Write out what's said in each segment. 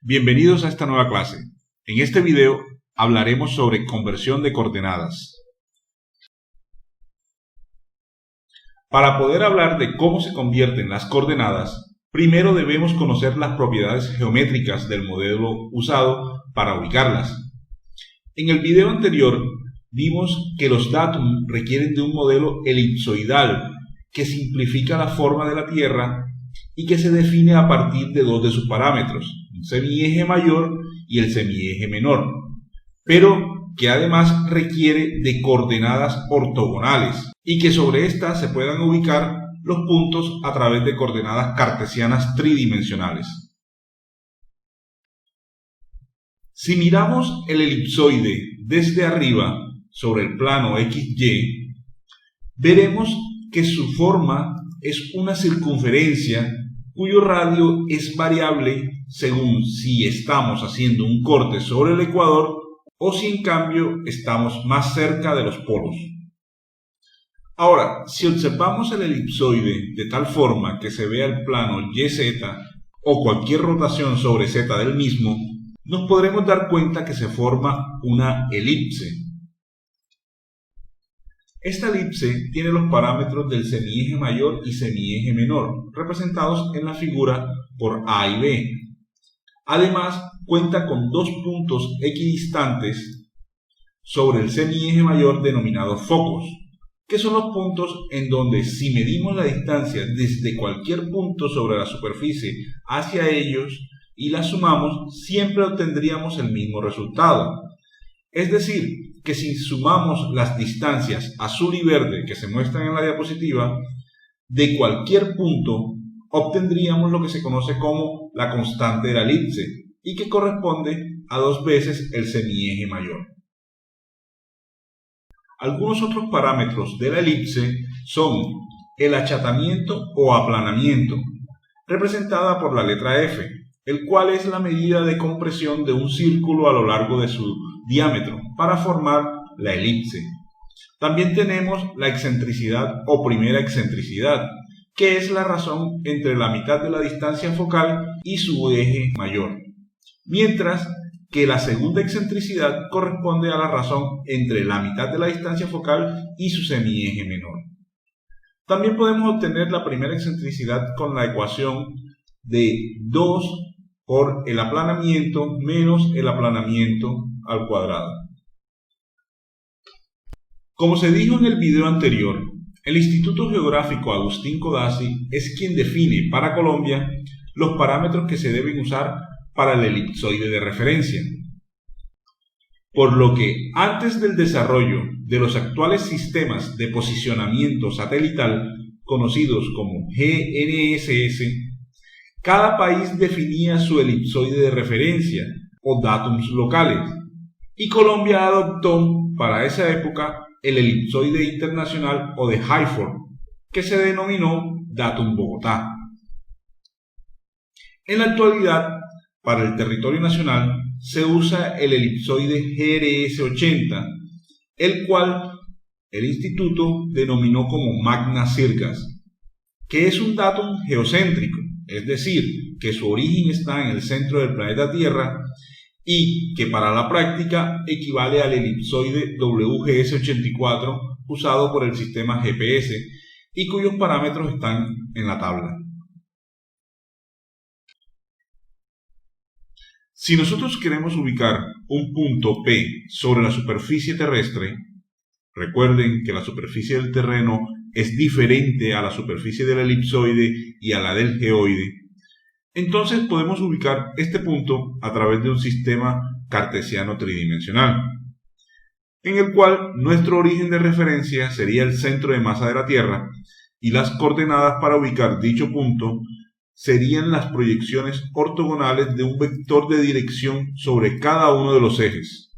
Bienvenidos a esta nueva clase. En este video hablaremos sobre conversión de coordenadas. Para poder hablar de cómo se convierten las coordenadas, primero debemos conocer las propiedades geométricas del modelo usado para ubicarlas. En el video anterior vimos que los datum requieren de un modelo elipsoidal que simplifica la forma de la Tierra y que se define a partir de dos de sus parámetros, el semieje mayor y el semieje menor, pero que además requiere de coordenadas ortogonales y que sobre estas se puedan ubicar los puntos a través de coordenadas cartesianas tridimensionales. Si miramos el elipsoide desde arriba sobre el plano XY, veremos que su forma es una circunferencia cuyo radio es variable según si estamos haciendo un corte sobre el ecuador o si en cambio estamos más cerca de los polos. Ahora, si observamos el elipsoide de tal forma que se vea el plano YZ o cualquier rotación sobre Z del mismo, nos podremos dar cuenta que se forma una elipse. Esta elipse tiene los parámetros del semieje mayor y semieje menor, representados en la figura por A y B. Además, cuenta con dos puntos equidistantes sobre el semieje mayor denominados focos, que son los puntos en donde si medimos la distancia desde cualquier punto sobre la superficie hacia ellos y la sumamos, siempre obtendríamos el mismo resultado. Es decir, que si sumamos las distancias azul y verde que se muestran en la diapositiva, de cualquier punto obtendríamos lo que se conoce como la constante de la elipse y que corresponde a 2 veces el semieje mayor. Algunos otros parámetros de la elipse son el achatamiento o aplanamiento, representada por la letra F, el cual es la medida de compresión de un círculo a lo largo de su diámetro para formar la elipse. También tenemos la excentricidad o primera excentricidad, que es la razón entre la mitad de la distancia focal y su eje mayor, mientras que la segunda excentricidad corresponde a la razón entre la mitad de la distancia focal y su semieje menor. También podemos obtener la primera excentricidad con la ecuación de 2 por el aplanamiento menos el aplanamiento al cuadrado. Como se dijo en el video anterior, el Instituto Geográfico Agustín Codazzi es quien define para Colombia los parámetros que se deben usar para el elipsoide de referencia. Por lo que antes del desarrollo de los actuales sistemas de posicionamiento satelital, conocidos como GNSS, cada país definía su elipsoide de referencia o datums locales, y Colombia adoptó para esa época el elipsoide internacional o de Hayford, que se denominó datum Bogotá. En la actualidad, para el territorio nacional se usa el elipsoide GRS80, el cual el instituto denominó como Magna Circas, que es un datum geocéntrico, es decir, que su origen está en el centro del planeta Tierra y que para la práctica equivale al elipsoide WGS84 usado por el sistema GPS y cuyos parámetros están en la tabla. Si nosotros queremos ubicar un punto P sobre la superficie terrestre, recuerden que la superficie del terreno es diferente a la superficie del elipsoide y a la del geoide, entonces podemos ubicar este punto a través de un sistema cartesiano tridimensional, en el cual nuestro origen de referencia sería el centro de masa de la Tierra y las coordenadas para ubicar dicho punto serían las proyecciones ortogonales de un vector de dirección sobre cada uno de los ejes,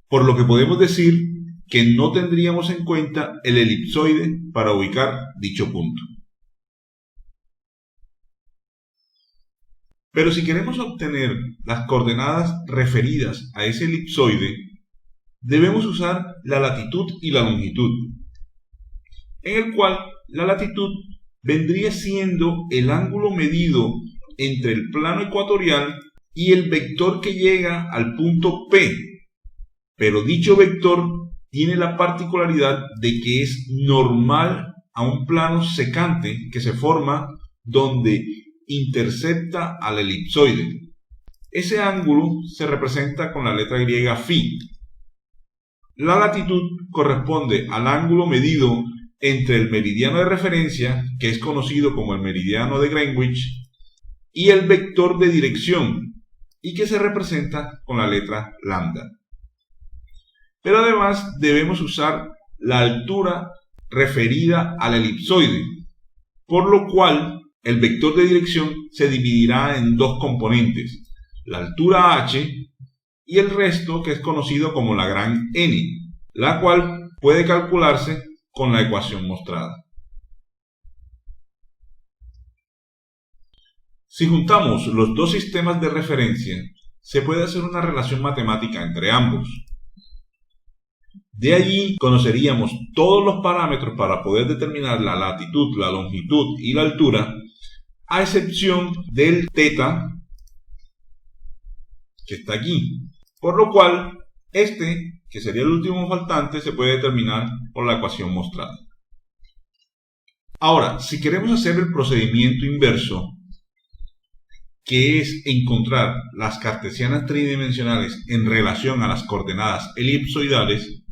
por lo que podemos decir que no tendríamos en cuenta el elipsoide para ubicar dicho punto. Pero si queremos obtener las coordenadas referidas a ese elipsoide, debemos usar la latitud y la longitud, en el cual la latitud vendría siendo el ángulo medido entre el plano ecuatorial y el vector que llega al punto P, pero dicho vector tiene la particularidad de que es normal a un plano secante que se forma donde intercepta al elipsoide. Ese ángulo se representa con la letra griega φ. La latitud corresponde al ángulo medido entre el meridiano de referencia, que es conocido como el meridiano de Greenwich, y el vector de dirección, y que se representa con la letra lambda. Pero además debemos usar la altura referida al elipsoide, por lo cual el vector de dirección se dividirá en dos componentes, la altura h y el resto, que es conocido como la gran N, la cual puede calcularse con la ecuación mostrada. Si juntamos los dos sistemas de referencia, se puede hacer una relación matemática entre ambos. De allí conoceríamos todos los parámetros para poder determinar la latitud, la longitud y la altura, a excepción del θ, que está aquí, por lo cual este, que sería el último faltante, se puede determinar por la ecuación mostrada. Ahora, si queremos hacer el procedimiento inverso, que es encontrar las cartesianas tridimensionales en relación a las coordenadas elipsoidales,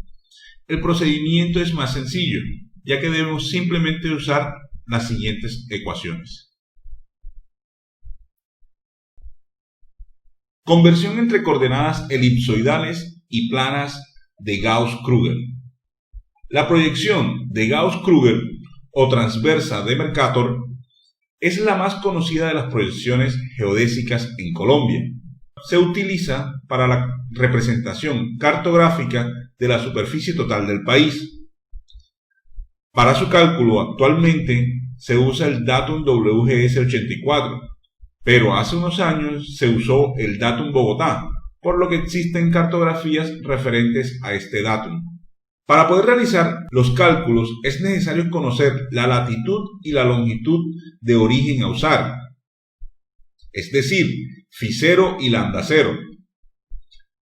el procedimiento es más sencillo, ya que debemos simplemente usar las siguientes ecuaciones. Conversión entre coordenadas elipsoidales y planas de Gauss-Krüger. La proyección de Gauss-Krüger o transversa de Mercator es la más conocida de las proyecciones geodésicas en Colombia. Se utiliza para la representación cartográfica de la superficie total del país. Para su cálculo actualmente se usa el datum WGS84, pero hace unos años se usó el datum Bogotá, por lo que existen cartografías referentes a este datum. Para poder realizar los cálculos es necesario conocer la latitud y la longitud de origen a usar, es decir, φ0 y lambda0.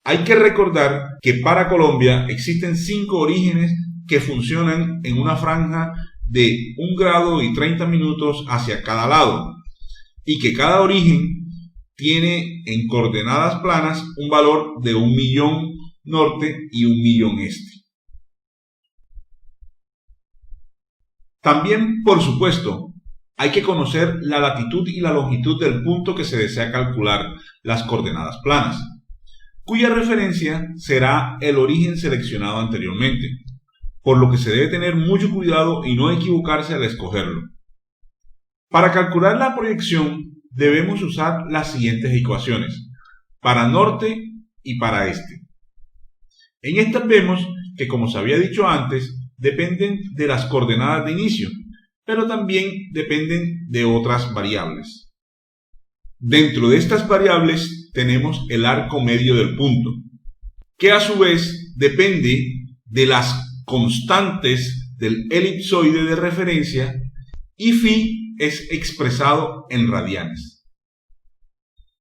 Hay que recordar que para Colombia existen 5 orígenes que funcionan en una franja de 1 grado y 30 minutos hacia cada lado, y que cada origen tiene en coordenadas planas un valor de 1.000.000 norte y 1.000.000 este. También, por supuesto, hay que conocer la latitud y la longitud del punto que se desea calcular las coordenadas planas, cuya referencia será el origen seleccionado anteriormente, por lo que se debe tener mucho cuidado y no equivocarse al escogerlo. Para calcular la proyección debemos usar las siguientes ecuaciones, para norte y para este. En estas vemos que, como se había dicho antes, dependen de las coordenadas de inicio, pero también dependen de otras variables. Dentro de estas variables tenemos el arco medio del punto, que a su vez depende de las constantes del elipsoide de referencia, y φ es expresado en radianes.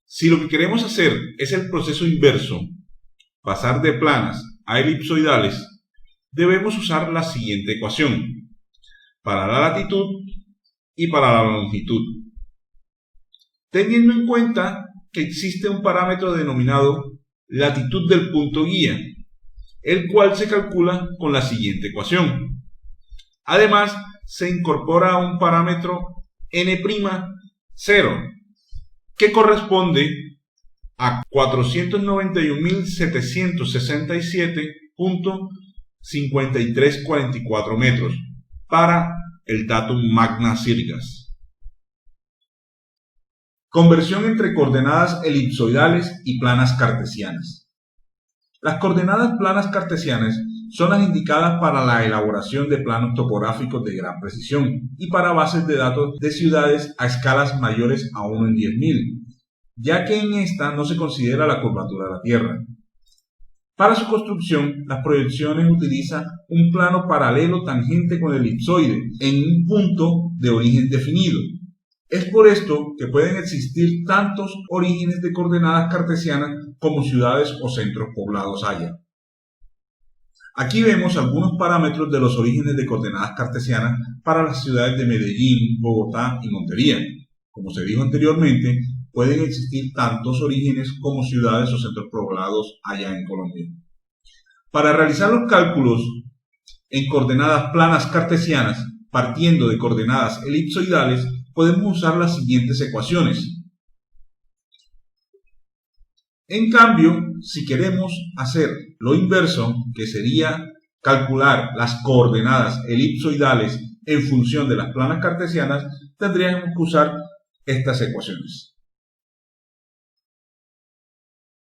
Si lo que queremos hacer es el proceso inverso, pasar de planas a elipsoidales, debemos usar la siguiente ecuación, para la latitud y para la longitud, teniendo en cuenta que existe un parámetro denominado latitud del punto guía, el cual se calcula con la siguiente ecuación. Además, se incorpora un parámetro n'0, que corresponde a 491.767.5344 metros para el datum Magna Sirgas. Conversión entre coordenadas elipsoidales y planas cartesianas. Las coordenadas planas cartesianas son las indicadas para la elaboración de planos topográficos de gran precisión y para bases de datos de ciudades a escalas mayores a 1 en 10.000, ya que en esta no se considera la curvatura de la Tierra. Para su construcción, las proyecciones utilizan un plano paralelo tangente con el elipsoide en un punto de origen definido, Es por esto que pueden existir tantos orígenes de coordenadas cartesianas como ciudades o centros poblados haya. Aquí vemos algunos parámetros de los orígenes de coordenadas cartesianas para las ciudades de Medellín, Bogotá y Montería. Como se dijo anteriormente, pueden existir tantos orígenes como ciudades o centros poblados haya en Colombia. Para realizar los cálculos en coordenadas planas cartesianas, partiendo de coordenadas elipsoidales, podemos usar las siguientes ecuaciones. En cambio, si queremos hacer lo inverso, que sería calcular las coordenadas elipsoidales en función de las planas cartesianas, tendríamos que usar estas ecuaciones.